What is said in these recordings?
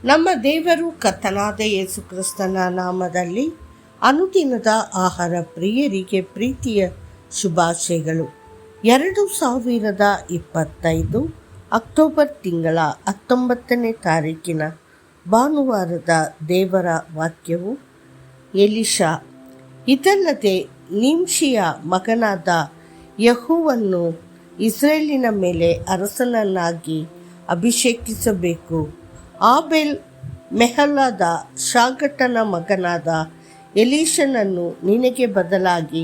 ನಮ್ಮ ದೇವರು ಕರ್ತನಾದ ಯೇಸು ಕ್ರಿಸ್ತನ ನಾಮದಲ್ಲಿ ಅನುದಿನದ ಆಹಾರ ಪ್ರಿಯರಿಗೆ ಪ್ರೀತಿಯ ಶುಭಾಶಯಗಳು. 2025 ಅಕ್ಟೋಬರ್ ತಿಂಗಳ 19ನೇ ತಾರೀಕಿನ ಭಾನುವಾರದ ದೇವರ ವಾಕ್ಯವು ಎಲಿಷಾ. ಇದಲ್ಲದೆ ನಿಮ್ಷಿಯ ಮಗನಾದ ಯೆಹೂವನ್ನು ಇಸ್ರೇಲಿನ ಮೇಲೆ ಅರಸನನ್ನಾಗಿ ಅಭಿಷೇಕಿಸಬೇಕು. ಆಬೇಲ್ ಮೆಹಲಾದ ಶಾಗಟನ ಮಗನಾದ ಎಲೀಷನನ್ನು ನಿನಗೆ ಬದಲಾಗಿ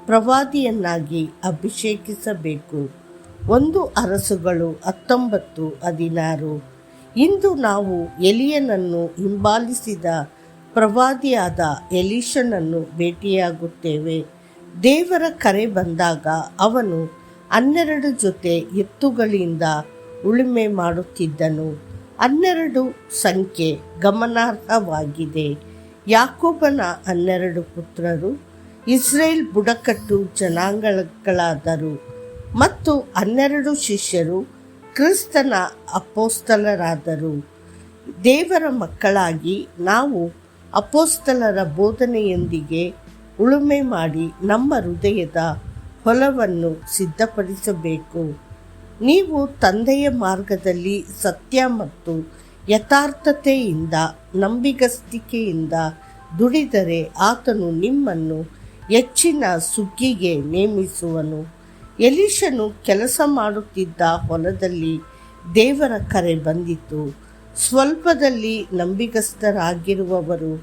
ಪ್ರವಾದಿಯನ್ನಾಗಿ ಅಭಿಷೇಕಿಸಬೇಕು. 1 ಅರಸುಗಳು 19:16. ಇಂದು ನಾವು ಎಲಿಯನನ್ನು ಹಿಂಬಾಲಿಸಿದ ಪ್ರವಾದಿಯಾದ ಎಲೀಷನನ್ನು ಭೇಟಿಯಾಗುತ್ತೇವೆ. ದೇವರ ಕರೆ ಬಂದಾಗ ಅವನು 12 ಜೊತೆ ಎತ್ತುಗಳಿಂದ ಉಳುಮೆ ಮಾಡುತ್ತಿದ್ದನು. 12 ಸಂಖ್ಯೆ ಗಮನಾರ್ಹವಾಗಿದೆ. ಯಾಕೋಬನ 12 ಪುತ್ರರು ಇಸ್ರೇಲ್ ಬುಡಕಟ್ಟು ಜನಾಂಗಗಳಾದರು ಮತ್ತು 12 ಶಿಷ್ಯರು ಕ್ರಿಸ್ತನ ಅಪೊಸ್ತಲರಾದರು. ದೇವರ ಮಕ್ಕಳಾಗಿ ನಾವು ಅಪೊಸ್ತಲರ ಬೋಧನೆಯೊಂದಿಗೆ ಉಳುಮೆ ಮಾಡಿ ನಮ್ಮ ಹೃದಯದ ಹೊಲವನ್ನು ಸಿದ್ಧಪಡಿಸಬೇಕು. ನೀವು ತಂದೆಯ ಮಾರ್ಗದಲ್ಲಿ ಸತ್ಯ ಮತ್ತು ಯಥಾರ್ಥತೆಯಿಂದ ನಂಬಿಗಸ್ತಿಕೆಯಿಂದ ದುಡಿದರೆ ಆತನು ನಿಮ್ಮನ್ನು ಹೆಚ್ಚಿನ ಸುಗ್ಗಿಗೆ ನೇಮಿಸುವನು. ಎಲೀಷನು ಕೆಲಸ ಮಾಡುತ್ತಿದ್ದ ಹೊಲದಲ್ಲಿ ದೇವರ ಕರೆ ಬಂದಿತು. ಸ್ವಲ್ಪದಲ್ಲಿ ನಂಬಿಗಸ್ತರಾಗಿರುವವರು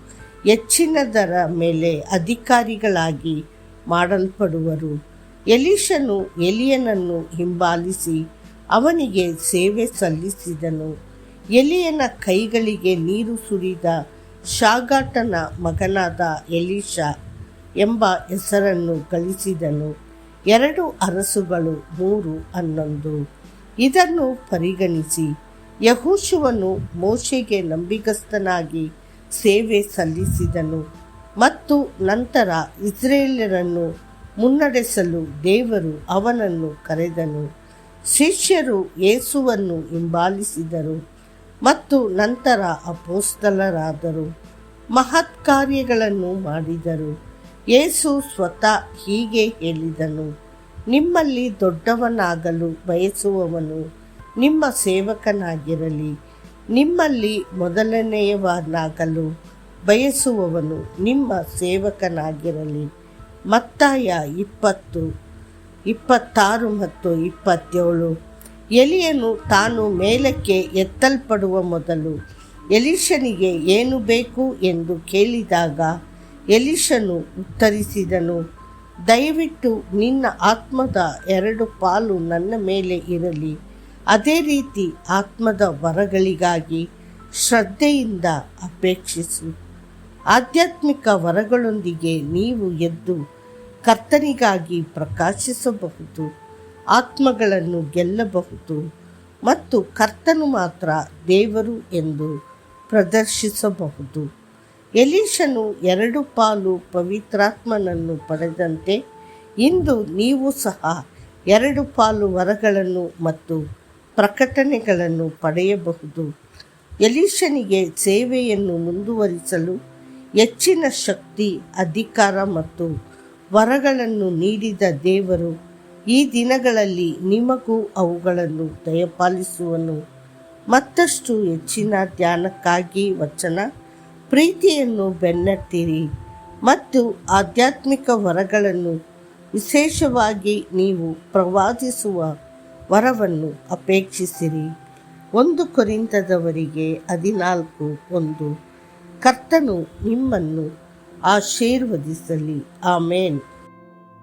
ಹೆಚ್ಚಿನದರ ಮೇಲೆ ಅಧಿಕಾರಿಗಳಾಗಿ ಮಾಡಲ್ಪಡುವರು. ಎಲೀಷನು ಎಲಿಯನನ್ನು ಹಿಂಬಾಲಿಸಿ ಅವನಿಗೆ ಸೇವೆ ಸಲ್ಲಿಸಿದನು. ಎಲಿಯನ ಕೈಗಳಿಗೆ ನೀರು ಸುರಿದ ಶಾಗಾಟನ ಮಗನಾದ ಎಲೀಷಾ ಎಂಬ ಹೆಸರನ್ನು ಗಳಿಸಿದನು. 2 ಅರಸುಗಳು 3:11. ಇದನ್ನು ಪರಿಗಣಿಸಿ ಯೆಹೋಶುವನು ಮೋಶೆಗೆ ನಂಬಿಗಸ್ತನಾಗಿ ಸೇವೆ ಸಲ್ಲಿಸಿದನು ಮತ್ತು ನಂತರ ಇಸ್ರೇಲ್ಯರನ್ನು ಮುನ್ನಡೆಸಲು ದೇವರು ಅವನನ್ನು ಕರೆದನು. ಶಿಷ್ಯರು ಯೇಸುವನ್ನು ಹಿಂಬಾಲಿಸಿದರು ಮತ್ತು ನಂತರ ಅಪೊಸ್ತಲರಾದರು, ಮಹತ್ ಕಾರ್ಯಗಳನ್ನು ಮಾಡಿದರು. ಯೇಸು ಸ್ವತಃ ಹೀಗೆ ಹೇಳಿದನು, ನಿಮ್ಮಲ್ಲಿ ದೊಡ್ಡವನಾಗಲು ಬಯಸುವವನು ನಿಮ್ಮ ಸೇವಕನಾಗಿರಲಿ, ನಿಮ್ಮಲ್ಲಿ ಮೊದಲನೆಯವನಾಗಲು ಬಯಸುವವನು ನಿಮ್ಮ ಸೇವಕನಾಗಿರಲಿ. ಮತ್ತಾಯ 20:26 ಮತ್ತು 27. ಎಲಿಯನು ತಾನು ಮೇಲಕ್ಕೆ ಎತ್ತಲ್ಪಡುವ ಮೊದಲು ಎಲೀಷನಿಗೆ ಏನು ಬೇಕು ಎಂದು ಕೇಳಿದಾಗ ಎಲೀಷನು ಉತ್ತರಿಸಿದನು, ದಯವಿಟ್ಟು ನಿನ್ನ ಆತ್ಮದ 2 ಪಾಲು ನನ್ನ ಮೇಲೆ ಇರಲಿ. ಅದೇ ರೀತಿ ಆತ್ಮದ ವರಗಳಿಗಾಗಿ ಶ್ರದ್ಧೆಯಿಂದ ಅಪೇಕ್ಷಿಸು. ಆಧ್ಯಾತ್ಮಿಕ ವರಗಳೊಂದಿಗೆ ನೀವು ಎದ್ದು ಕರ್ತನಿಗಾಗಿ ಪ್ರಕಾಶಿಸಬಹುದು, ಆತ್ಮಗಳನ್ನು ಗೆಲ್ಲಬಹುದು ಮತ್ತು ಕರ್ತನು ಮಾತ್ರ ದೇವರು ಎಂದು ಪ್ರದರ್ಶಿಸಬಹುದು. ಎಲೀಷನು 2 ಪಾಲು ಪವಿತ್ರಾತ್ಮನನ್ನು ಪಡೆದಂತೆ ಇಂದು ನೀವು ಸಹ 2 ಪಾಲು ವರಗಳನ್ನು ಮತ್ತು ಪ್ರಕಟಣೆಗಳನ್ನು ಪಡೆಯಬಹುದು. ಎಲೀಷನಿಗೆ ಸೇವೆಯನ್ನು ಮುಂದುವರಿಸಲು ಹೆಚ್ಚಿನ ಶಕ್ತಿ, ಅಧಿಕಾರ ಮತ್ತು ವರಗಳನ್ನು ನೀಡಿದ ದೇವರು ಈ ದಿನಗಳಲ್ಲಿ ನಿಮಗೂ ಅವುಗಳನ್ನು ದಯಪಾಲಿಸುವನು. ಮತ್ತಷ್ಟು ಹೆಚ್ಚಿನ ಧ್ಯಾನಕ್ಕಾಗಿ ವಚನ, ಪ್ರೀತಿಯನ್ನು ಬೆನ್ನಟ್ಟಿರಿ ಮತ್ತು ಆಧ್ಯಾತ್ಮಿಕ ವರಗಳನ್ನು, ವಿಶೇಷವಾಗಿ ನೀವು ಪ್ರವಾದಿಸುವ ವರವನ್ನು ಅಪೇಕ್ಷಿಸಿರಿ. 1 ಕೊರಿಂಥದವರಿಗೆ 14:1. ಕರ್ತನು ನಿಮ್ಮನ್ನು ಆಶೀರ್ವದಿಸಲಿ. ಆಮೇನ್.